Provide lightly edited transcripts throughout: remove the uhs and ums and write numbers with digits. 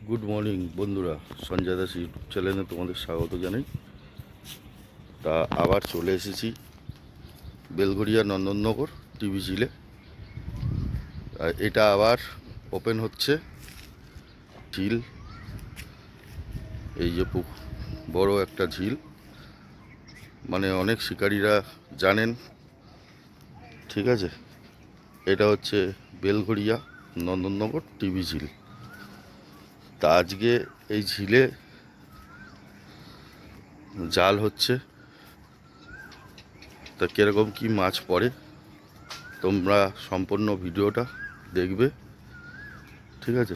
Good morning বন্ধুরা, Sanjay Das YouTube চ্যানেলে তোমাদের স্বাগত জানাই। তা আবার চলে এসেছি বেলঘরিয়া নন্দননগর টিভি ঝিলে। এটা আবার ওপেন হচ্ছে ঝিল। এই যে বড় একটা ঝিল, মানে অনেক শিকারীরা জানেন, ঠিক আছে। এটা হচ্ছে বেলঘরিয়া নন্দননগর টিভি ঝিল। তা আজকে এই ঝিলে জাল হচ্ছে। তা কীরকম কী মাছ পড়ে তোমরা সম্পূর্ণ ভিডিওটা দেখবে, ঠিক আছে।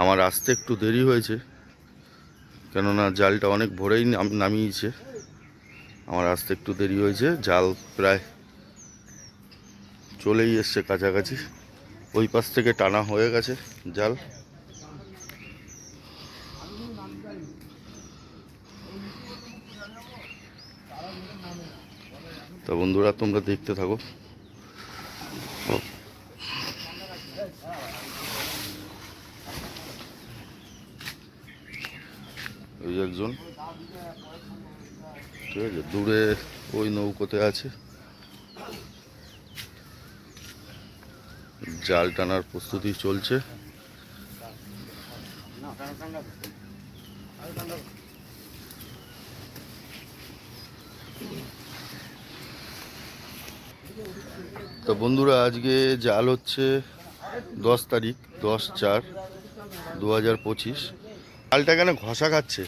আমার আসতে একটু দেরি হয়েছে, কেননা জালটা অনেক ভোরেই নামিয়েছে। আমার আসতে একটু দেরি হয়েছে, জাল প্রায় চলেই এসছে কাছাকাছি। ওই পাশ থেকে টানা হয়ে গেছে জাল। তা বন্ধুরা তোমরা দেখতে থাকো। ওই একজন, ঠিক আছে, দূরে ওই নৌকোতে আছে, জাল টানার প্রস্তুতি চলছে। তো বন্ধুরা আজকে জাল হচ্ছে 10 তারিখ 10/4/2025। জালটা কেন ঘষা খাচ্ছে?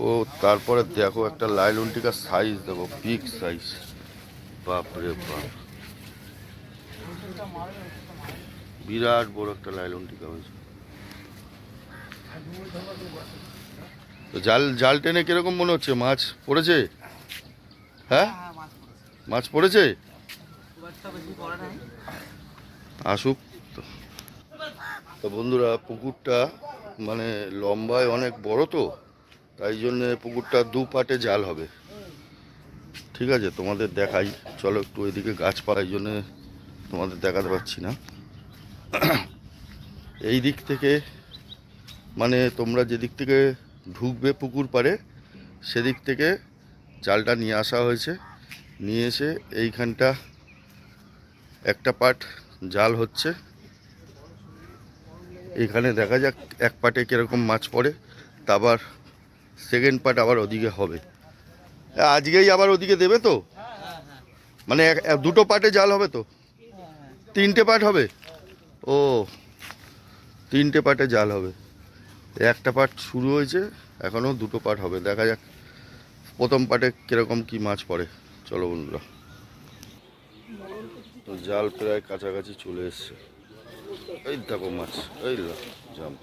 ও তারপরে দেখো একটা লাইলন টিকার সাইজ দেখো, বিগ সাইজ, বাপরে বাপ, বিরাট বড় একটা লাইলন টিকা হয়েছে। তো জাল টেনে কিরকম মনে হচ্ছে? মাছ পড়েছে? হ্যাঁ, মাছ পড়েছে, আসুক। তো বন্ধুরা পুকুরটা মানে লম্বায় অনেক বড়, তো তাই জন্যে পুকুরটা দু পাটে জাল হবে, ঠিক আছে। তোমাদের দেখাই, চলো একটু ওইদিকে গাছপালা, এই জন্যে তোমাদের দেখাতে পারছি না। এই দিক থেকে মানে তোমরা যেদিক থেকে ঢুকবে পুকুর পাড়ে, সেদিক থেকে জালটা নিয়ে আসা হয়েছে। নিয়ে এসে এইখানটা একটা পাট জাল হচ্ছে। এখানে দেখা যাক এক পাটে কীরকম মাছ পড়ে, তারপর সেকেন্ড পার্ট আবার ওদিকে হবে। আজকেই আবার ওদিকে দেবে তো, মানে দুটো পার্টে জাল হবে তো? 3টে পার্ট হবে? ও, 3টে পার্টে জাল হবে। একটা পার্ট শুরু হয়েছে, এখনও দুটো পার্ট হবে। দেখা যাক প্রথম পার্টে কীরকম কি মাছ পড়ে। চলো বন্ধুরা, তো জাল প্রায় কাছাকাছি চলে এসছে। এই দেখো মাছ, এই জাম।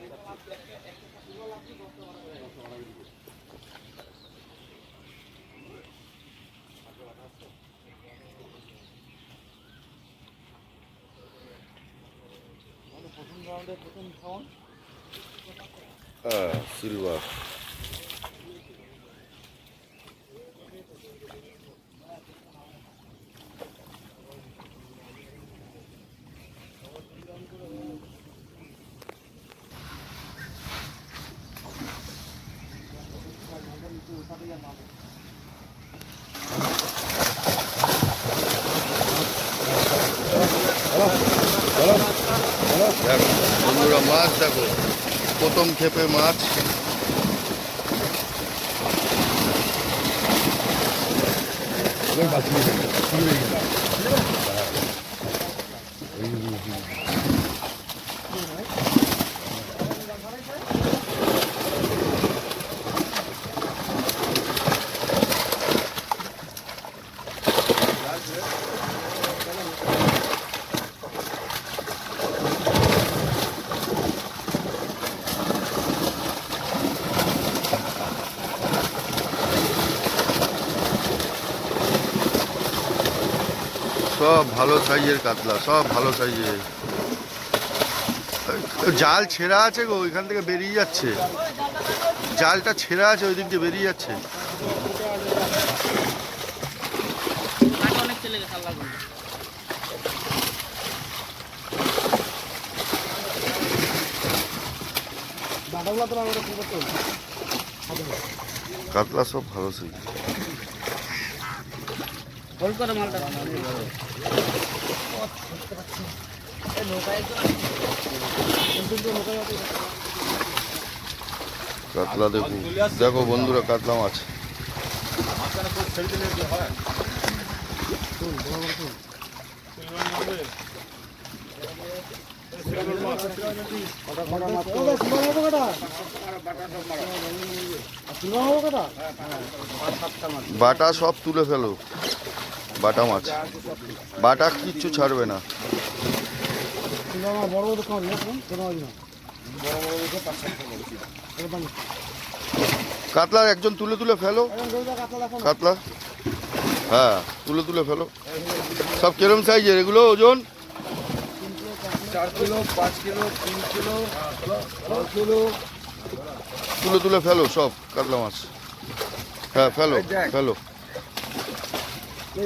সিলভার। দেখো বন্ধুরা মাছ, দেখো প্রথম ক্ষেপে মাছ। সব ভালো সাইজের কাতলা, সব ভালো সাইজের। জাল ছেঁড়া আছে গো, ওইখান থেকে বেরিয়ে যাচ্ছে, জালটা ছেঁড়া আছে, ওই দিক দিয়ে বেরিয়ে যাচ্ছে। কাতলা সব ভালো ছিল। কাতলা দেখো, দেখো বন্ধুরা, কাতলা মাছ। বাটা সব তুলে ফেলো, বাটা মাছ, বাটা কিচ্ছু ছাড়বে না। কাতলা একজন তুলে তুলে ফেলো, কাতলা, হ্যাঁ তুলে তুলে ফেলো। সব কিরম সাইজের এগুলো ওজন? 4 কিলো, 5 কিলো, 3 কিলো, 6 কিলো। তুলে তুলে ফেলো সব কাতলা মাছ। হ্যাঁ ফেলো ফেলো।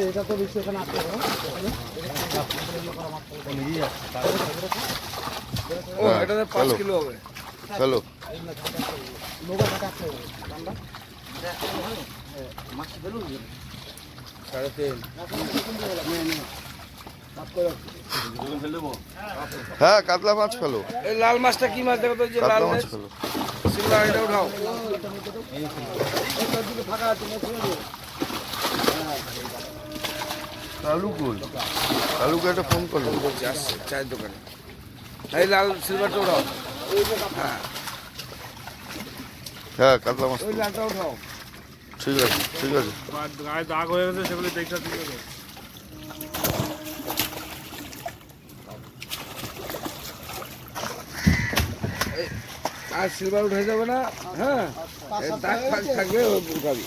এটা তো বেশি এখানে আসতে হবে। ও এটা 5 কিলো হবে। ফেলো। হ্যাঁ কাতলা মাছ ফেলো। এই লাল মাছটা কি মাছ দেখো তো, যে লাল কাতলা মাছ মাছ ফেলো। সিলভার, এটা উঠাও। কালু কই? কালুকে একটা ফোন করলো। বলছি আসছে চায়ের দোকানে। এই লাল সিলভারটা উঠাও। হ্যাঁ হ্যাঁ কাতলা মাছ ওই তো। লালটা উঠাও। ঠিক আছে ঠিক আছে। গায়ে দাগ হয়ে গেছে, সেগুলো দেখতে ঠিক আছে। আর সিলভার উঠে যাবে না। হ্যাঁ এই দাগ ফাগ থাকবে উঠাবি।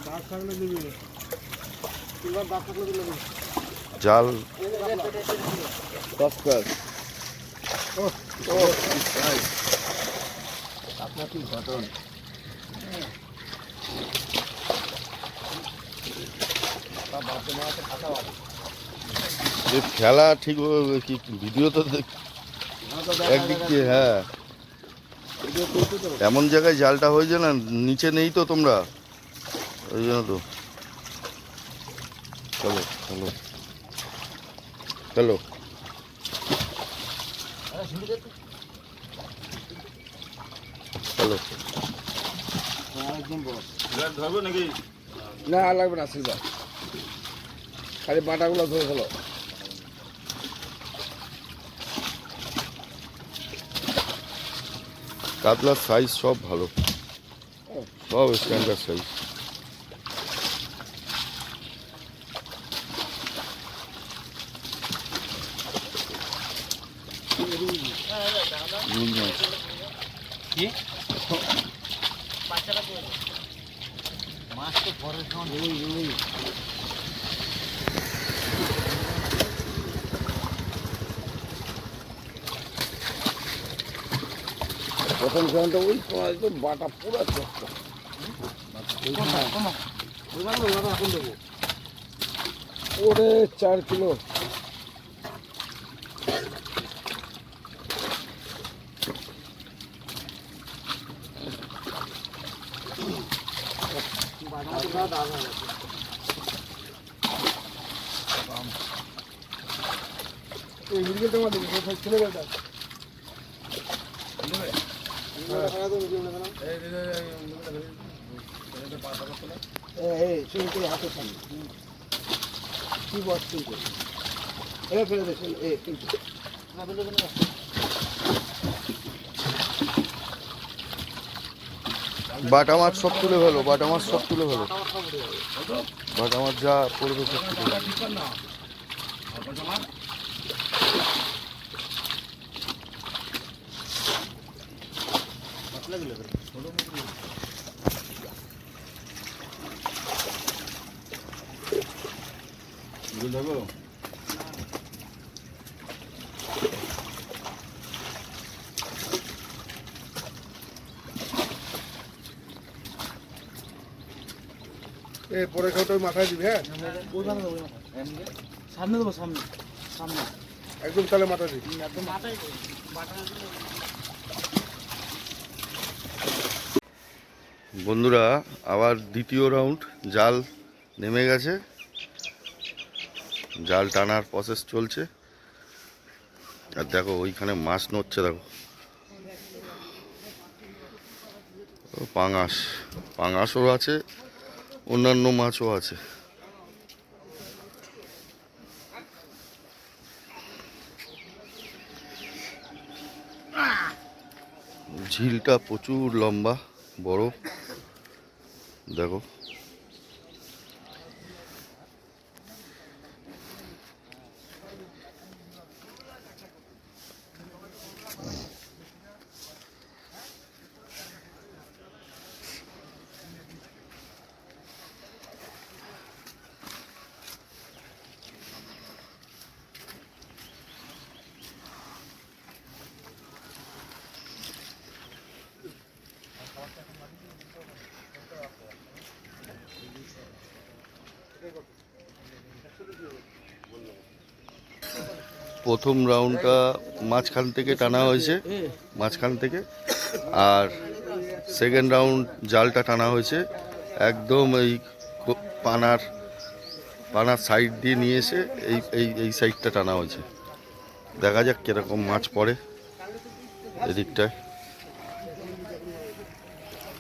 দাগ থাকলে দিবি, সিলভার দাগ থাকলে দিবি। জাল তস্কর। ও আপনার কি ঘটন? যে খেলা ঠিক কি ভিডিও তো একদিক দিয়ে, হ্যাঁ এমন জায়গায় জালটা হয়েছে না, নিচে নেই তো তোমরা, ওই জন্য তো। চলো চলো চলো। চলো ধরবে নাকি? না লাগবে না সিলভার, খালি বাটাগুলো ধরে ফেলো। কাতলার সাইজ সব ভালো, সব স্ট্যান্ডার্ড সাইজ। মাছ তো পরের সময় প্রথম সময়টা ওই সময় তো বাটা পুরো চক্ক। ওরে 4 কিলো। এই ভিডিওটা আমাদের ছেলে বেটা হাতে সামনে কি বস কিন্তু ফেলে দেখুন কিন্তু বাটা মাছ সব তুলে ফেলো, বাটা মাছ সব তুলে ফেলো, বাটা মাছ যা পড়বে সব তুলে ফেলো। পরে খাওয়াটা ওই মাথায় দিবি, হ্যাঁ সামনে দেবো, সামনে সামনে একদম তাহলে মাথায় দিবি। একদম মাথায় বন্ধুরা আবার দ্বিতীয় রাউন্ড জাল নেমে গেছে, জাল টানার প্রসেস চলছে। আর দেখো ওইখানে মাছ নড়ছে, দেখো পাঙাশ, পাঙাশও আছে, অন্যান্য মাছও আছে। ঝিলটা প্রচুর লম্বা বড়, দেখো প্রথম রাউন্ডটা মাঝখান থেকে টানা হয়েছে, মাঝখান থেকে। আর সেকেন্ড রাউন্ড জালটা টানা হয়েছে একদম এই পানার সাইড দিয়ে নিয়ে এসে এই সাইডটা টানা হয়েছে। দেখা যাক কিরকম মাছ পড়ে এদিকটায়।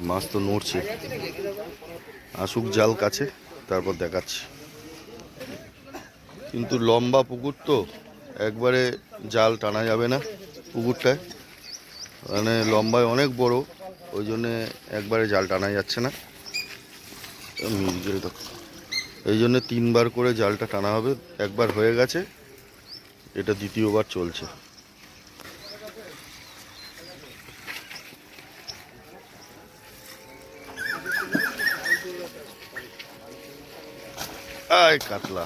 মাছ তো নড়ছে, আসুক জাল কাছে তারপর দেখাচ্ছি। কিন্তু লম্বা পুকুর তো একবারে জাল টানা যাবে না পুকুরটায়, মানে লম্বায় অনেক বড়, ওই জন্যে একবারে জাল টানা যাচ্ছে না। এই জন্যে 3 বার করে জালটা টানা হবে। একবার হয়ে গেছে, এটা দ্বিতীয়বার চলছে। আয় কাতলা,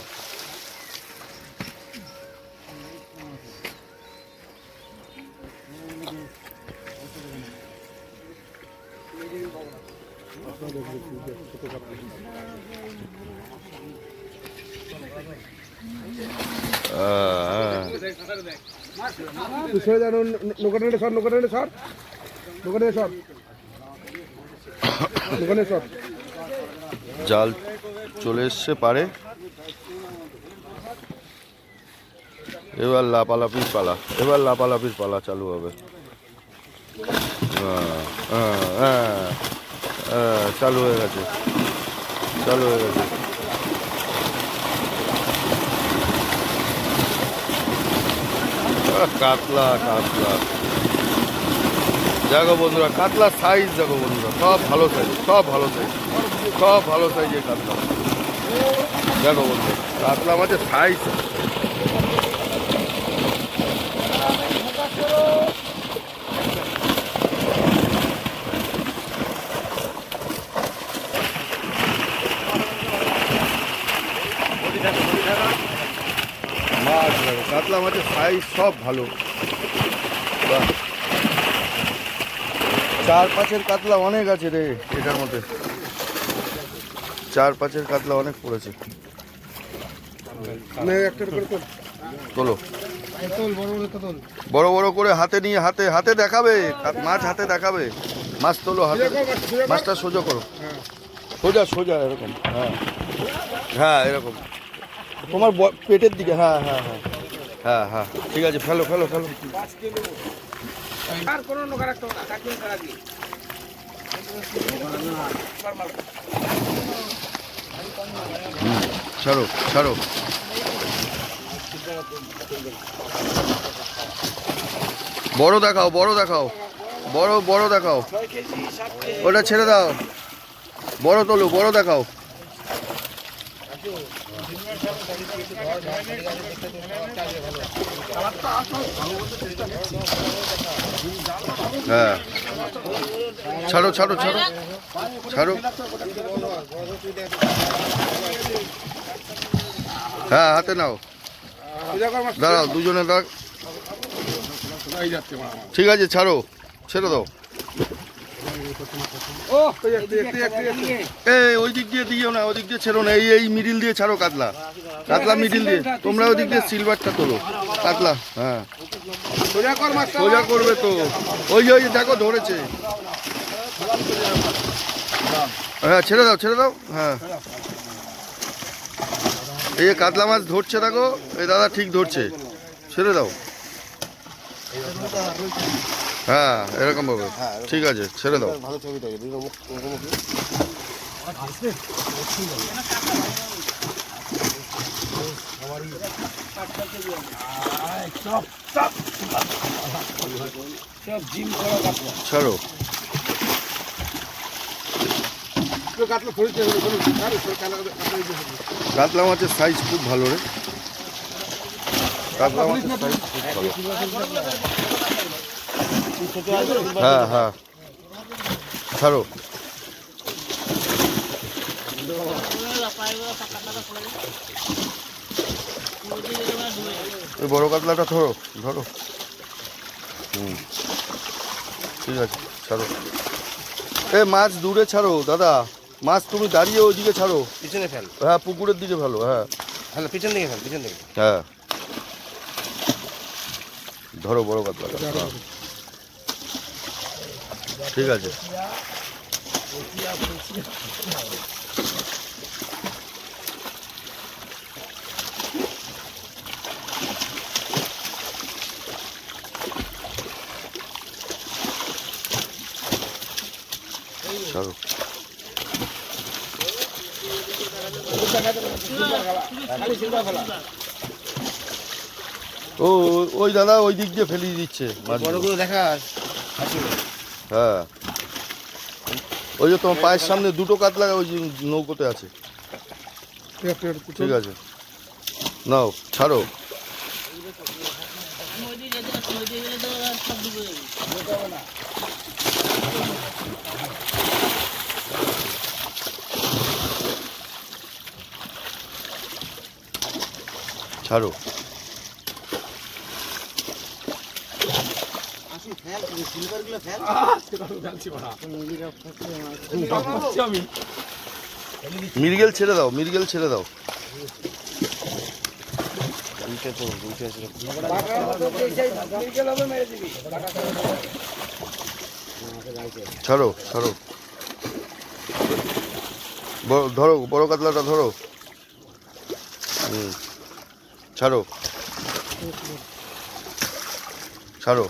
তুই সরে যা, নৌকাটা সর, নৌকাটা সর, নৌকাটা সর, নৌকাটা সর। জাল চলে এসছে পারে, এবার লাপালাপির পালা, এবার লাপালাপির পালা চালু হবে। চালু হয়ে গেছে, চালু হয়ে গেছে। কাতলা, কাতলা দেখো বন্ধুরা, কাতলার সাইজ দেখো বন্ধুরা, সব ভালো সাইজ, সব ভালো সাইজ, সব ভালো সাইজের কাতলা। দেখো বন্ধুরা, কাতলা মাছের সাইজ মাছ, দেখো কাতলা মাছের সাইজ সব ভালো। বাহ, 4-5-এর কাতলা অনেক আছে রে এটার মধ্যে, 4-5-এর কাতলা অনেক পড়েছে। তোলো বড় বড় করে হাতে নিয়ে, হাতে হাতে দেখাবে মাছ, হাতে দেখাবে মাছ। তোলো হাতে, মাছটা সোজা করো, সোজা সোজা এরকম, হ্যাঁ হ্যাঁ এরকম তোমার পেটের দিকে, হ্যাঁ হ্যাঁ হ্যাঁ হ্যাঁ হ্যাঁ ঠিক আছে, ফেলো ফেলো ফেলো। আর কোনো নৌকা রাখতে হবে না, কাকিং করা দিয়ে ছাড়ো ছাড়ো, বড় দেখাও, বড় দেখাও, বড় বড় দেখাও, ওটা ছেড়ে দাও, বড় তোলো, বড় দেখাও। হ্যাঁ ছাড়ো ছাড়ো ছাড়ো ছাড়ো, হ্যাঁ হাতে নাও, দাঁড়াও দুজনে দাঁড়, ঠিক আছে ছাড়ো, ছেড়ে দাও। ও ওই দিক দিয়ে দিও না, ওই দিক দিয়ে ছেড়ো না, এই মিডিল দিয়ে ছাড়ো কাতলা, কাতলা মিডিল দিয়ে। তোমরা ওই দিক দিয়ে সিলভারটা তোলো, কাতলা। হ্যাঁ সোজা কর মাছটা। সোজা করবে তো। ওই ওই দেখো ধরেছে। হ্যাঁ ছেড়ে দাও, ছেড়ে দাও। হ্যাঁ এই যে কাতলা মাছ ধরছে দেখো, এই দাদা ঠিক ধরছে, ছেড়ে দাও। হ্যাঁ এরকম ভাবে, ঠিক আছে ছেড়ে দাও। সব জিম করা কাটলা। ছাড়ো। কাতলা ধরেছে, কাতলা মাছের সাইজ খুব ভালো রে, কাতলা মাছের সাইজ খুব ভালো। হ্যাঁ হ্যাঁ ছাড়ো। ওই বড় কাতলাটা ধরো, ধরো। ঠিক আছে ছাড়ো। এ মাছ দূরে ছাড়ো দাদা, মাছ তুমি দাঁড়িয়ে ওইদিকে ছাড়ো, পিছনে ফেল। হ্যাঁ পুকুরের দিকে ভালো। হ্যাঁ হ্যালো, পিছন দিকে ফেল, পিছন দিকে। হ্যাঁ ধরো বড় কাতলাটা। হ্যাঁ। ঠিক আছে ছাড়ো। ও ওই দাদা ওই দিক দিয়ে ফেলিয়ে দিচ্ছে মাছগুলো। বড়গুলো দেখা। হ্যাঁ ওই যে তোমার পায়ের সামনে দুটো কাতলা ওই যে নৌকোতে আছে। ঠিক আছে নাও ছাড়ো। ছাড়ো। মিরগেল ছেড়ে দাও, মিরগেল ছেড়ে দাও। ছাড়ো ছাড়ো। ধরো বড় কাতলাটা ধরো। ছাড়ো ছাড়ো।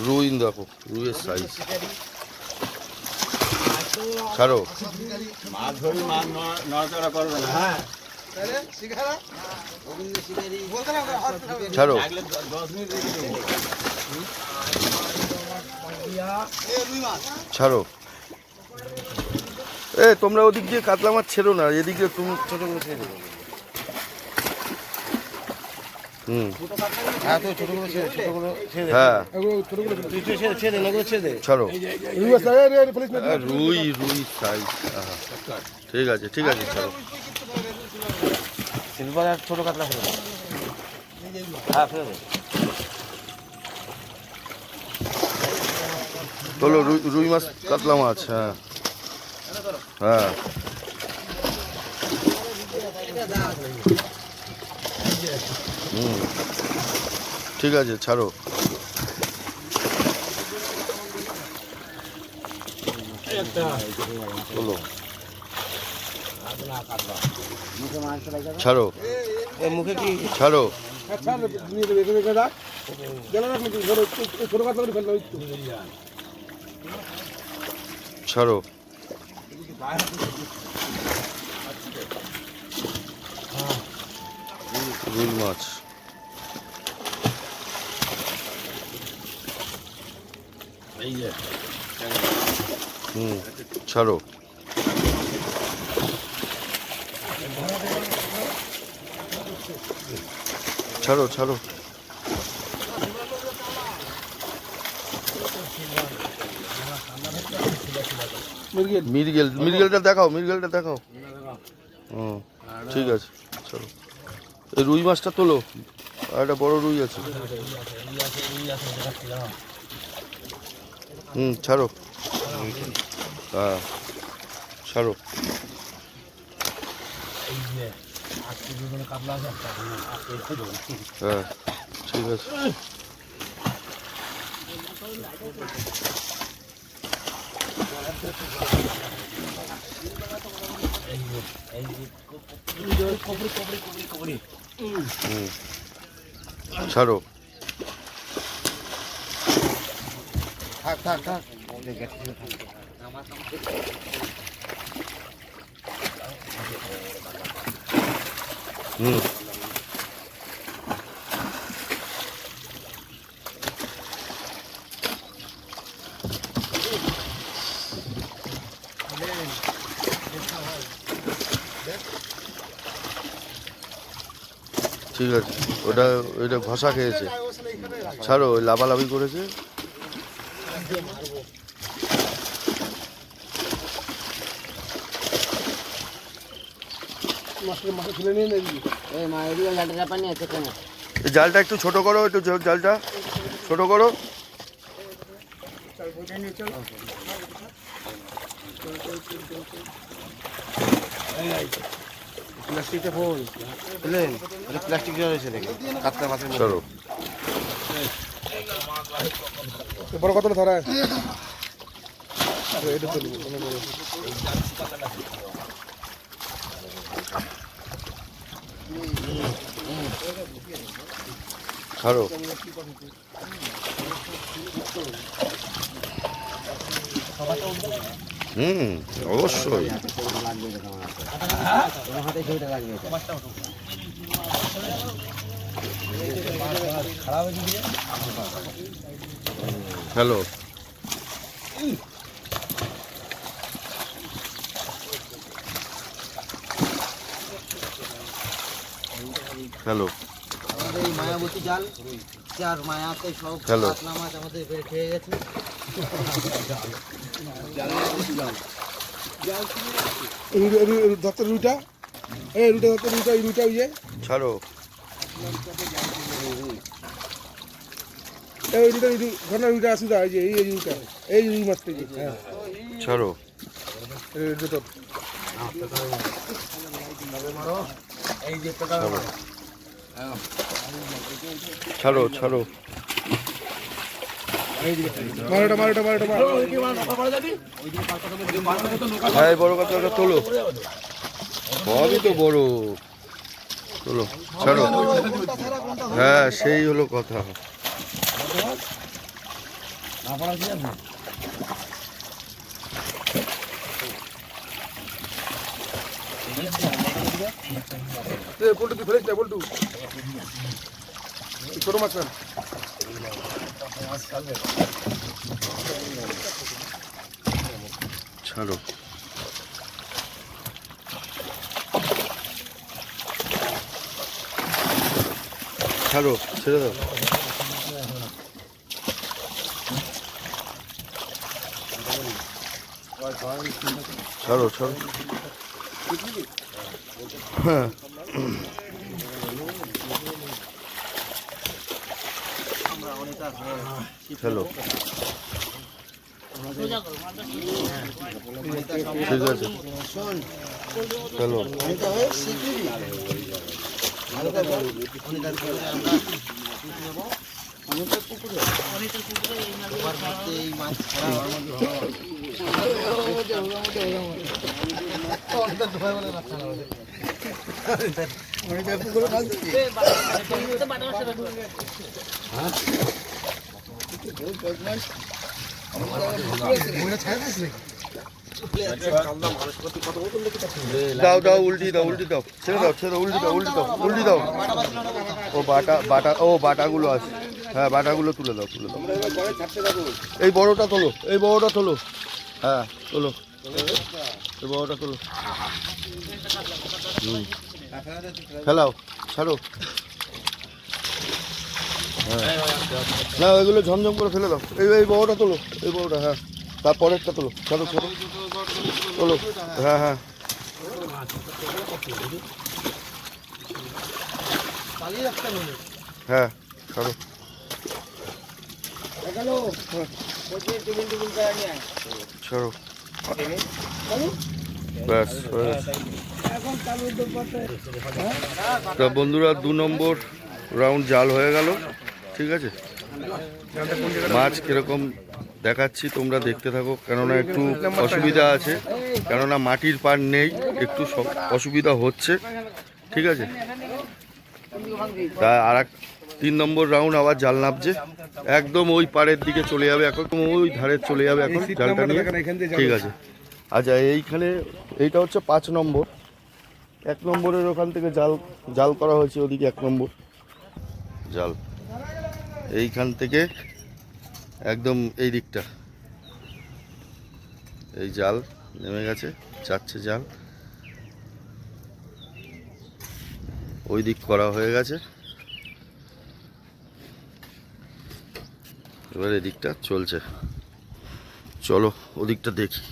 রুই দেখো, রুইয়ের সাইজ। ছাড়ো। ছাড়ো। ছাড়ো। এ তোমরা ওদিক দিয়ে কাতলা মাছ ছেড়ো না, এদিকে তুমি ছোট করে ছেড়ে দেবো। হ্যাঁ, তুই ছোটগুলো ছেড়ে, ছোটগুলো ছেড়ে দে। হ্যাঁ তুই ছেড়ে, ছেড়ে দে, নগদ ছেড়ে দে। ছাড়ো। রুই রুই সাইজ। ঠিক আছে ঠিক আছে ছাড়ো। সিলভার আর ছোট কাতলা ফেলে দে। হ্যাঁ ফেলে দে। চলো রুই মাছ কাতলা মাছ। হ্যাঁ হ্যাঁ ঠিক আছে ছাড়ো। চলো ছাড়ো। মুখে কি ছাড়ো। ছাড়ো। রুই মাছ। ছাড়ো। ছাড়ো ছাড়ো। মিরগেল, মিরগেলটা দেখাও, মিরগেলটা দেখাও। হুম ঠিক আছে চলো। এই রুই মাছটা তোলো, আর একটা বড় রুই আছে। ছাড়ো। হ্যাঁ ছাড়ো। হ্যাঁ ঠিক আছে। ছাড়ো। থাক থাক থাক হুম ঠিক আছে। ওটা ওইটা ঘষা খেয়েছে। ছাড়ো, ওই লাফালাফি করেছে। মাছটা তুলে নিয়ে নেবি। এই মা এদিকে লাঠিটা পানি আছে কেন? এই জালটা একটু ছোট করো, একটু জালটা ছোট করো। প্লাস্টিকটা ফোন বুঝলেন, প্লাস্টিক রয়েছে দেখে কাতলা মাছের মতো। ছাড়ো। বড় কতটা ধরায় এটা চলবে। ছাড়ো। অবশ্যই। হাতে ছবিটা লাগবে হ্যালো। হ্যালো। আমাদের এই মায়াবতী জাল চার মায়াতে সব হ্যালো। কাতলা মাছ আমাদের বের খেয়ে গেছে। ধরতে রুইটা, এই রুইটা ধরতে, রুইটা এই রুইটা ইয়ে ছাড়ো। এই রুইটা ধর রুইটা আসি দা, এই যে এই রুইটা, এই রুই মাছ থেকে। হ্যাঁ ছাড়ো। এই দুটো ছাড়ো। ছাড়ো। মারোটা মারোটা মারোটা মারো। হ্যাঁ বড় কথা, ওটা তোলো। সবই তো বড়। তোলো। ছাড়ো। হ্যাঁ সেই হলো কথা। বল্টু তুই ফেলিস না, বল্টু ছোট মাছ না। ছাড়ো। ছাড়ো, ছেড়ে দাও। ছাড়ো ছাড়ো। হ্যাঁ হ্যালো। ঠিক আছে। চলো। দাও দাও, উল্টি দাও, উল্টি দাও, ছেড়ে দাও, ছেড়ে দাও, উল্টি দাও, উল্টি দাও, উল্টি দাও। ও বাটাগুলো আছে। হ্যাঁ বাটাগুলো তুলে দাও, তুলে দাও। এই বড়টা তোলো, এই বড়টা তোলো। হ্যাঁ তোলো, এই বড়টা তোলো। ফেলাও, ছাড়ো। হ্যাঁ না, ওইগুলো ঝমঝম করে ফেলে দাও। এই বড়টা তোলো, এই বড়টা। হ্যাঁ তারপরেরটা তোলো। ছাড়ো ছাড়ো, তোলো। হ্যাঁ হ্যাঁ হ্যাঁ ছাড়ো। ছাড়ো ব্যাস ব্যাস। তা বন্ধুরা 2 নম্বর রাউন্ড জাল হয়ে গেল, ঠিক আছে। মাছ কিরকম দেখাচ্ছি তোমরা দেখতে থাকো, কেননা একটু অসুবিধা আছে, কেননা মাটির পার নেই, একটু অসুবিধা হচ্ছে, ঠিক আছে। তা আর 3 নম্বর রাউন্ড আবার জাল নামছে, একদম ওই পাড়ের দিকে চলে যাবে, এখন ওই ধারে চলে যাবে এখন জালটা নিয়ে, ঠিক আছে। আচ্ছা এইখানে এইটা হচ্ছে 5 নম্বর, 1 নম্বরের ওখান থেকে জাল করা হয়েছে, ওদিকে 1 নম্বর জাল, এইখান থেকে একদম এই দিকটা এই জাল নেমে গেছে, যাচ্ছে জাল, ওই দিক করা হয়ে গেছে, এবার এদিকটা চলছে। চলো ওদিকটা দেখি।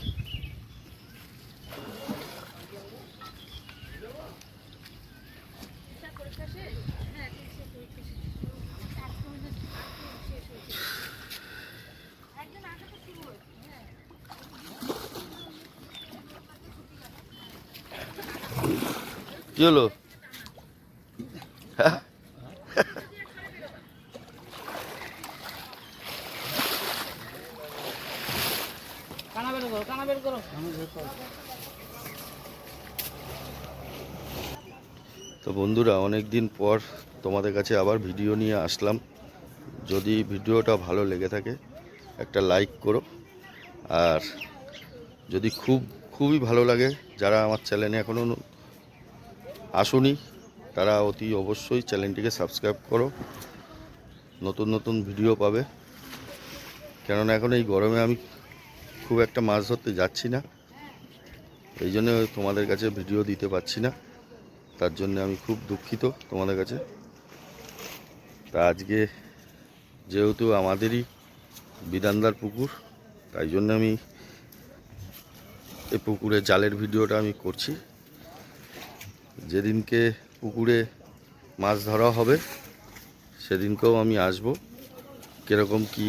কি হলো? হ্যাঁ তো বন্ধুরা অনেক দিন পর তোমাদের কাছে আবার ভিডিও নিয়ে আসলাম। যদি ভিডিওটা ভালো লেগে থাকে একটা লাইক করো, আর যদি খুবই ভালো লাগে, যারা আমার চ্যানেলে এখনও আসুনি তারা অতি অবশ্যই চ্যানেলটিকে সাবস্ক্রাইব করো, নতুন নতুন ভিডিও পাবে। কেননা এখন এই গরমে আমি খুব একটা মাছ ধরতে যাচ্ছি না, এই জন্য তোমাদের কাছে ভিডিও দিতে পারছি না, তার জন্য আমি খুব দুঃখিত তোমাদের কাছে। তা আজকে যেহেতু আমাদেরই বিধানদার পুকুর, তাই জন্য আমি এই পুকুরে জালের ভিডিওটা আমি করছি। যেদিনকে পুকুরে মাছ ধরা হবে সেদিনকেও আমি আসব, কীরকম কি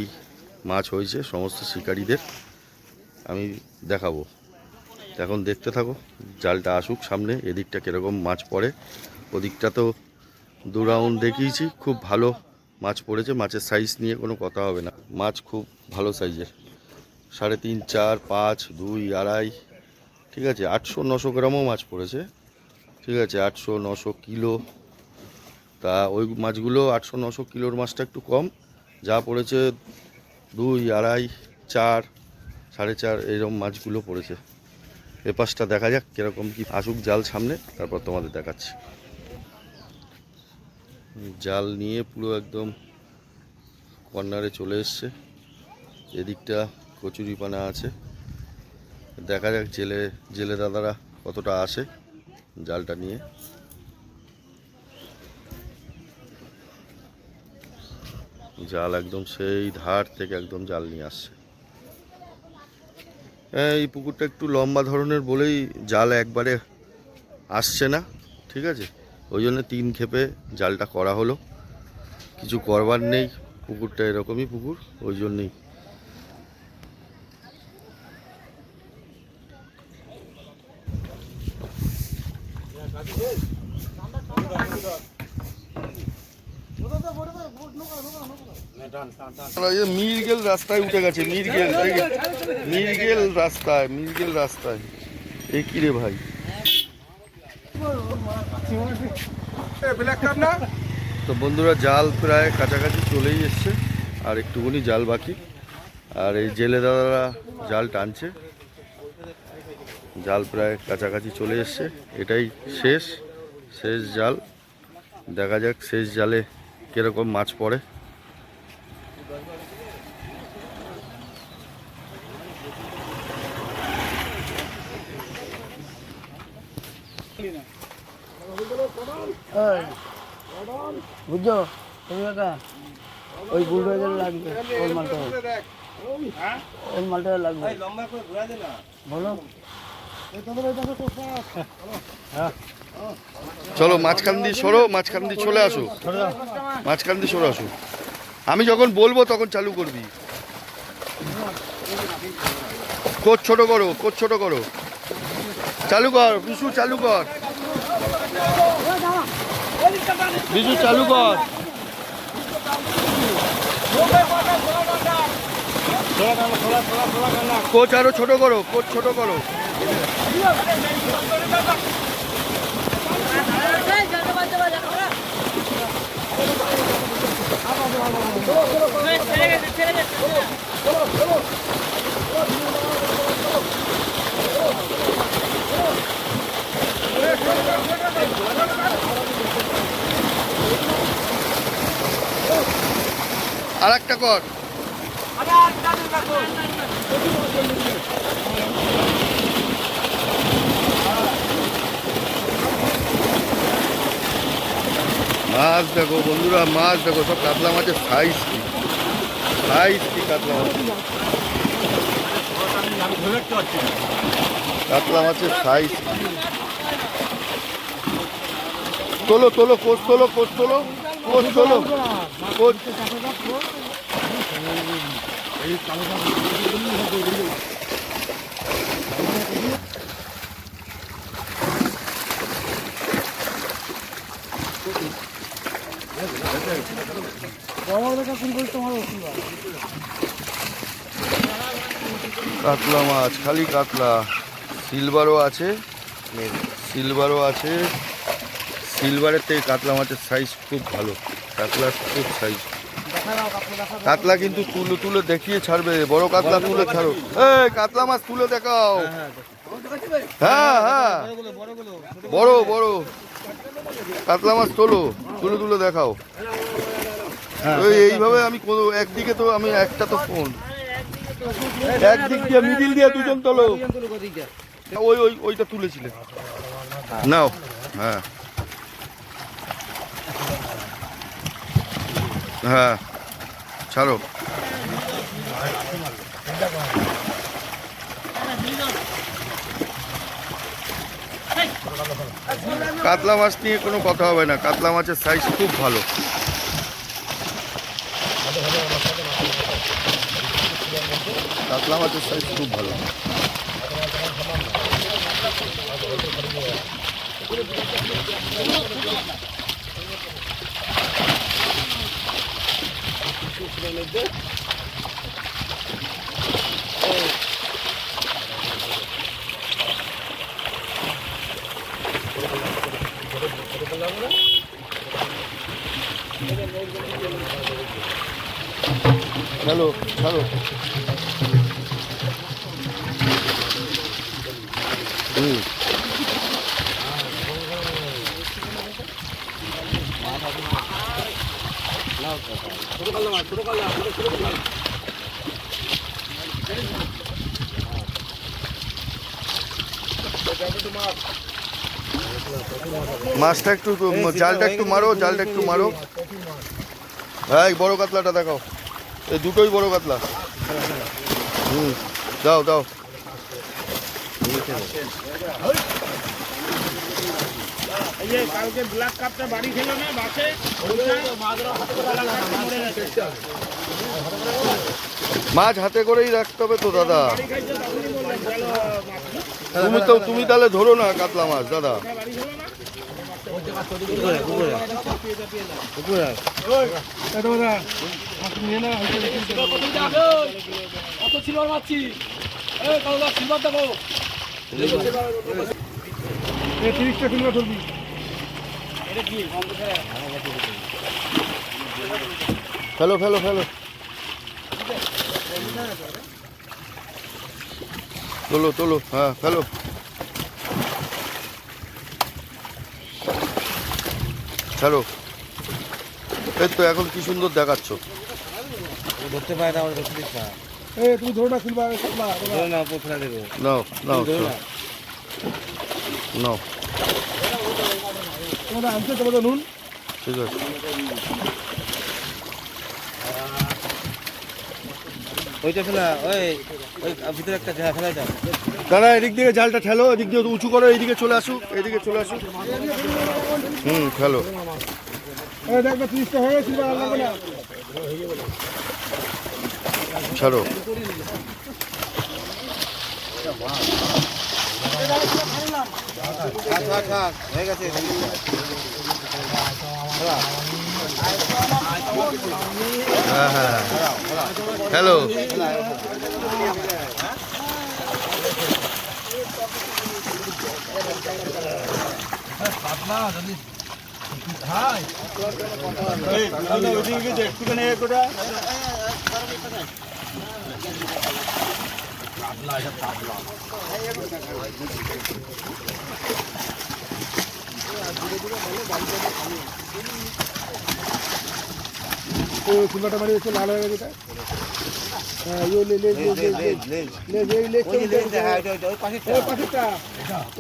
মাছ হয়েছে সমস্ত শিকারীদের আমি দেখাবো। এখন দেখতে থাকো, জালটা আসুক সামনে, এদিকটা কীরকম মাছ পড়ে। ওদিকটা তো 2 রাউন্ড দেখিয়েছি, খুব ভালো মাছ পড়েছে, মাছের সাইজ নিয়ে কোনো কথা হবে না, মাছ খুব ভালো সাইজের, 3.5, 4, 5, 2, 2.5, ঠিক আছে। 800-900 গ্রামও মাছ পড়েছে, ঠিক আছে, 800-900 কিলো। তা ওই মাছগুলো 800-900 কিলোর মাছটা একটু কম, যা পড়েছে 2, 2.5, 4, 4.5 এইরকম মাছগুলো পড়েছে। এ পাশটা দেখা যাক কীরকম কি, আসুক জাল সামনে, তারপর তোমাদের দেখাচ্ছি। জাল নিয়ে পুরো একদম কর্নারে চলে এসছে, এদিকটা কচুরিপানা আছে, দেখা যাক জেলে দাদারা কতটা আসে জালটা নিয়ে। জাল একদম সেই ধার থেকে একদম জাল নিয়ে আসছে। এই পুকুরটা একটু লম্বা ধরনের বলেই জাল একবারে আসছে না, ঠিক আছে, ওই জন্য 3 ক্ষেপে জালটা করা হলো, কিছু করবার নেই, পুকুরটা এরকমই পুকুর, ওই জন্যই। মিরগেল রাস্তায় উঠে গেছে, মিরগেল রাস্তায় এই কি রে ভাই? তো বন্ধুরা জাল প্রায় কাছাকাছি চলেই এসছে, আর একটুখানি জাল বাকি, আর এই জেলে দাদারা জাল টানছে, জাল প্রায় কাছাকাছি চলে এসছে, এটাই শেষ জাল। দেখা যাক শেষ জালে কিরকম মাছ পড়ে। বুঝছো তুমি কাকা, ওই বুলডোজার লাগবে, ওর মালটা লাগবে, বলো। চলো মাঝখান দিয়ে সরো, মাঝখান দিয়ে চলে আসো, মাঝখান দিয়ে সরে আসো, আমি যখন বলবো তখন চালু করবি। কোচ ছোট করো, কোচ ছোট করো। চালু কর বিশু, চালু কর বিশু, চালু কর। কোচ আরো ছোট করো, কোচ ছোট করো। আর একটা কর। মাছ দেখো বন্ধুরা, মাছ দেখো, সব কাতলা মাছের সাইজ কি, সাইজ কি কাতলা মাছ, কাতলা মাছের সাইজ কি। তোলো তোলো কোচ, তোলো কোচ, তোলো কোচ, তোলো কোচ। কাতলা মাছ, খালি কাতলা। সিলভারও আছে, সিলভারও আছে। সিলভারের থেকে কাতলা মাছের সাইজ খুব ভালো, কাতলার খুব সাইজ। কাতলা কিন্তু তুলে তুলে দেখিয়ে ছাড়বে, বড় কাতলা তুলে ছাড়ো। এই কাতলা মাছ তুলে দেখাও। হ্যাঁ হ্যাঁ, বড় বড় কাতলা মাছ তোলো, তুলে তুলে দেখাও। ওই এইভাবে আমি কোনো একদিকে তো আমি একটা তো ফোন, একদিক দিয়ে মিডিল দিয়ে দুজন তোলো। ওই ওই ওইটা তুলেছিলে নাও। হ্যাঁ হ্যাঁ, ছাড়ো। কাতলা মাছ নিয়ে কোনো কথা হবে না, কাতলা মাছের সাইজ খুব ভালো। কাতলা মাছের সাইজ খুব ভালো। চলো চলো। মাছটা একটু, জালটা একটু মারো, জালটা একটু মারো। এই বড় কাতলাটা দেখাও, এই দুটোই বড় কাতলা। দাও দাও। কালকে ব্ল্যাক কাপটা বাড়ি খেলো না বাসে, মাছ হাতে করেই রাখতে হবে তো দাদা। তুমি তাহলে ধরো না কাতলা মাছ দাদা। ফেলো ফেলো ফেলো, তোলো তোলো। হ্যাঁ ফেলো। ছাড়ো। এই তো এখন কি সুন্দর দেখাচ্ছ। ধরতে পারে না, ধরতে দিস না। তুমি ধরো না, সিলভার না, ফেলা দেবো। নাও নাও নাও, তোমাদের আনছে, তোমাদের নুন। ঠিক আছে। ওইটা ফেলা, ওই ওই ভিতরে একটা ফেলা যাও। দাদা এদিক দিয়ে জালটা ঠেলো, এদিক দিয়ে উঁচু করো, এইদিকে চলে আসুক, এইদিকে চলে আসুক। ফেলো। দেখবে 30টা হয়ে গেছে, সিলভার লাগবে না। ছাড়ো। হয়ে গেছে হ্যাঁ হ্যাঁ হ্যালো ও সিলভারটা মারি হচ্ছে লাল হয়ে গেছে হ্যাঁ ইয়ে লে লে লে লে লে লে লে ওই পাশেরটা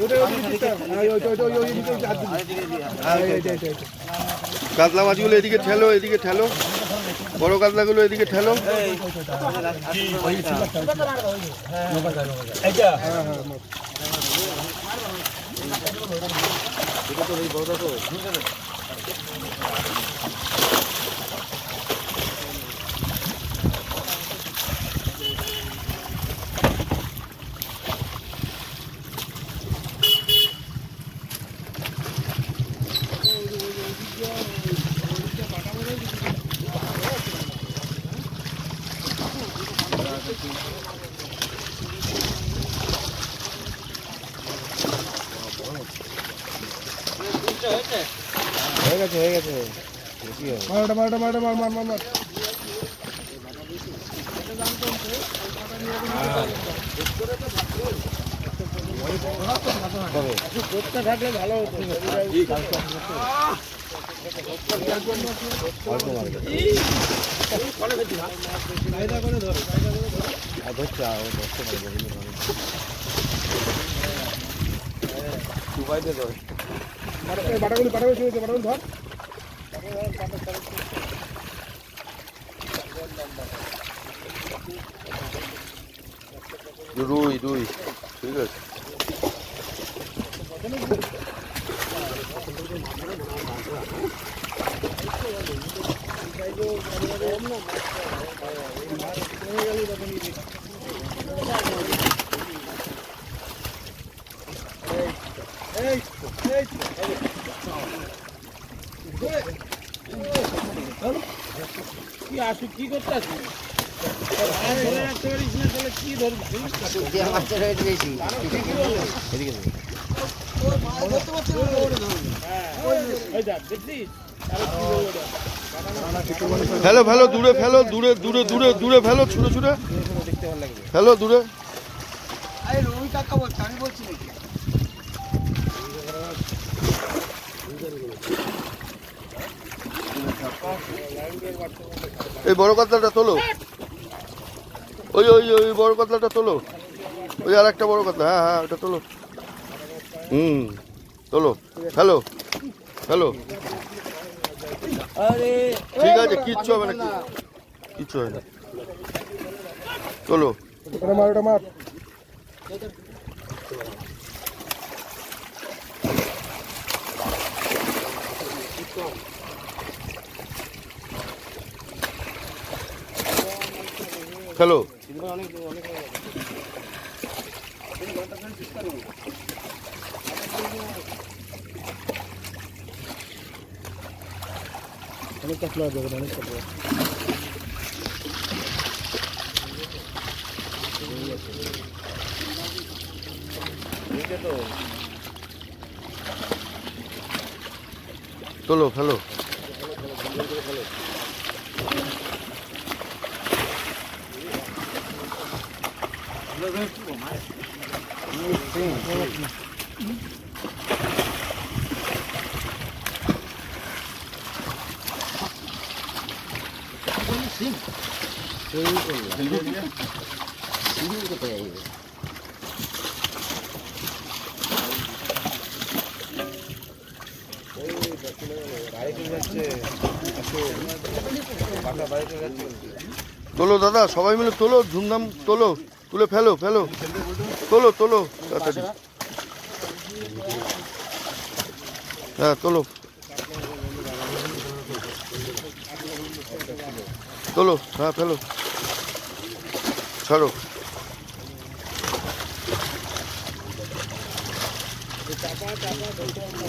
ওটা ওই দিকটা হ্যাঁ ওই দিকটা হাত দিবি হ্যাঁ এই কাতলা মাছগুলো এদিকে ঠেলো, এদিকে ঠেলো, বড় কাতলাগুলো এদিকে ঠেলো। হয়ে গেছে মার মার মার মার মার মার মার থাকলে ভালো হতো বাটাগুলি বাটাগুলি শুনেছে বাটাগুলি ধর রুই রুই ঠিক আছে। কি আসু কি করতে আসি কি ধরবি মাছের রেট বেশি ফেলো ফেলো দূরে ফেলো, দূরে দূরে দূরে দূরে ফেলো, ছুড়ে ছুড়ে ফেলো দূরে। এই বড় কাতলাটা তোলো, ওই ওই ওই বড় কাতলাটা তোলো, ওই আর একটা বড় কাতলা, হ্যাঁ হ্যাঁ ওটা তোলো, তোলো, ফেলো ফেলো, ঠিক আছে কিচ্ছু হবে না, কিচ্ছু হবে না, তোলো। ওটা মার ওটা মার ফেলো। অনেক কাতলা দেবেন অনেক কাতলা তোলো ফেলো। তোলো দাদা, সবাই মিলে তোলো, ধুমধাম তোলো, তুলে ফেলো ফেলো, তোলো তোলো তাড়াতাড়ি, হ্যাঁ তোলো তোলো, হ্যাঁ ফেলো, ছাড়ো।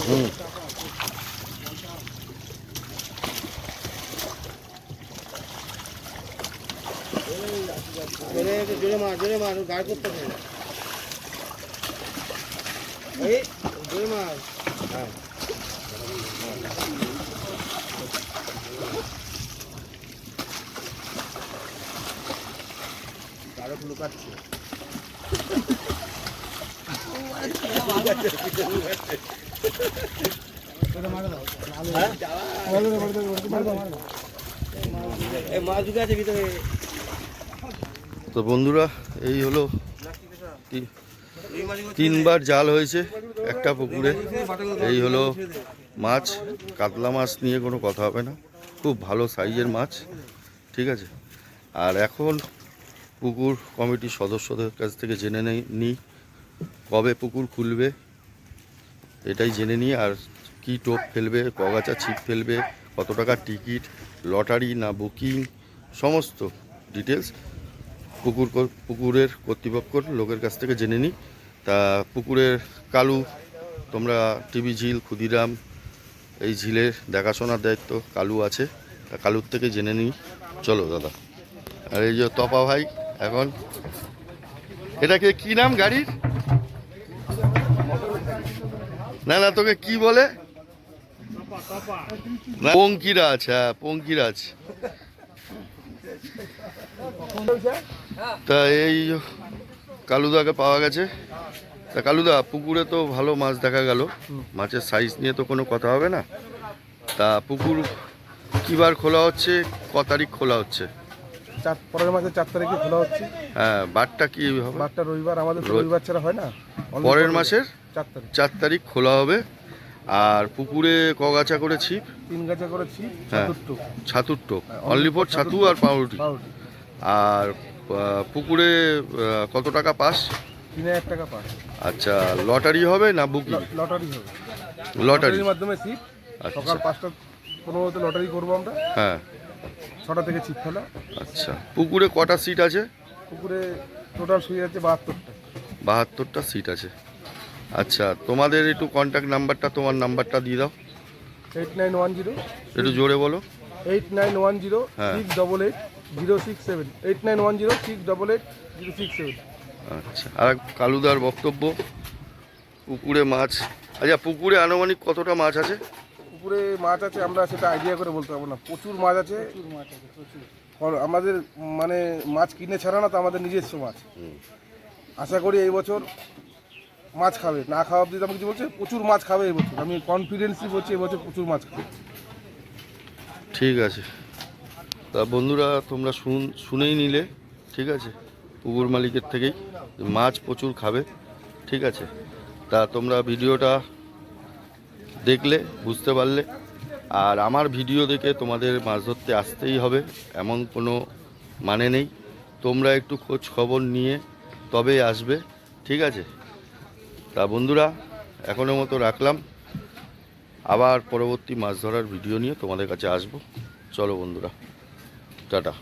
হুম জোরে মার গাড় করতে হবে এই জোরে মার গাড় লুকাচ্ছে মাছ ঢুকে আছে ভিতরে তো বন্ধুরা এই হলো 3বার জাল হয়েছে একটা পুকুরে। এই হলো মাছ, কাতলা মাছ নিয়ে কোনো কথা হবে না, খুব ভালো সাইজের মাছ, ঠিক আছে। আর এখন পুকুর কমিটির সদস্যদের কাছ থেকে জেনে নিই কবে পুকুর খুলবে, এটাই জেনে নিই। আর কি টোপ ফেলবে, কগাছা ছিপ ফেলবে, কত টাকা টিকিট, লটারি না বুকিং, সমস্ত ডিটেলস পুকুরের কর্তৃপক্ষর লোকের কাছ থেকে জেনে নিই। তা পুকুরের কালু, তোমরা টিভি ঝিল ক্ষুদিরাম, এই ঝিলের দেখাশোনার দায়িত্ব কালু আছে, তা কালুর থেকে জেনে নিই। চলো দাদা। আর এই যে তপা ভাই, এখন এটাকে কি নাম গাড়ির? না না, তোকে কি বলে? না, পঙ্কিরাজ। হ্যাঁ, পঙ্কিরাজ। তা এই কালুদাকে পাওয়া গেছে। তা কালুদা, পুকুরে তো ভালো মাছ দেখা গেল, মাছের সাইজ নিয়ে তো কোনো কথা হবে না। তা পুকুর কিবার খোলা হচ্ছে, ক তারিখ খোলা হচ্ছে? পরের মাসে 4 তারিখে খোলা হচ্ছে। হ্যাঁ, বারটা কি হবে? বারটা রবিবার, আমাদের তো রবিবার ছাড়া হয় না। পরের মাসের 4 তারিখ 4 তারিখ খোলা হবে। আর পুকুরে কগাছা করে ছিপ? 3 গাছা করে ছিপ, হ্যাঁ, ছাতুর টোপ, হ্যাঁ, অনলি ফর ছাতু আর পাউরুটি। পাউরুটি। আর পুকুরে কত টাকা পাস? 3000 টাকা পাস। আচ্ছা, লটারি হবে না বুকিং? লটারি হবে, লটারি। লটারির মাধ্যমে ছিপ। আচ্ছা। সকাল 5টা 15তে লটারি করবো আমরা, হ্যাঁ, 6টা থেকে ছিপ ফেলা। আচ্ছা। পুকুরে কটা সিট আছে? পুকুরে টোটাল শুয়ে যাচ্ছে 72টা। 72টা সিট আছে। আচ্ছা, তোমাদের একটু কন্ট্যাক্ট নাম্বারটা, তোমার নাম্বারটা দিয়ে দাও। 8910 একটু জোরে বলো। 8910 হ্যাঁ। 688 067 8910 688 067। আচ্ছা, আর কালুদার বক্তব্য, পুকুরে মাছ, আচ্ছা পুকুরে আনুমানিক কতটা মাছ আছে? পুকুরে মাছ আছে, আমরা সেটা আইডিয়া করে বলতে পারবো না। প্রচুর মাছ আছে, আমাদের মানে মাছ কিনে ছাড়া না, তো আমাদের নিজস্ব মাছ। আশা করি এই বছর মাছ খাবে, না খাওয়া অব্দি আমি কিছু বলছি, প্রচুর মাছ খাবে এই বছর। আমি কনফিডেন্সই বলছি এই বছর প্রচুর মাছ খাবে। ঠিক আছে। তা বন্ধুরা, তোমরা শুনেই নিলে, ঠিক আছে, পুকুর মালিকের থেকেই মাছ প্রচুর খাবে, ঠিক আছে। তা তোমরা ভিডিওটা দেখলে, বুঝতে পারলে। আর আমার ভিডিও দেখে তোমাদের মাছ ধরতে আসতেই হবে এমন কোনো মানে নেই, তোমরা একটু খোঁজ খবর নিয়ে তবে আসবে, ঠিক আছে। তা বন্ধুরা, এখনের মতো রাখলাম, আবার পরবর্তী মাছ ধরার ভিডিও নিয়ে তোমাদের কাছে আসবো। চলো বন্ধুরা, টাটা।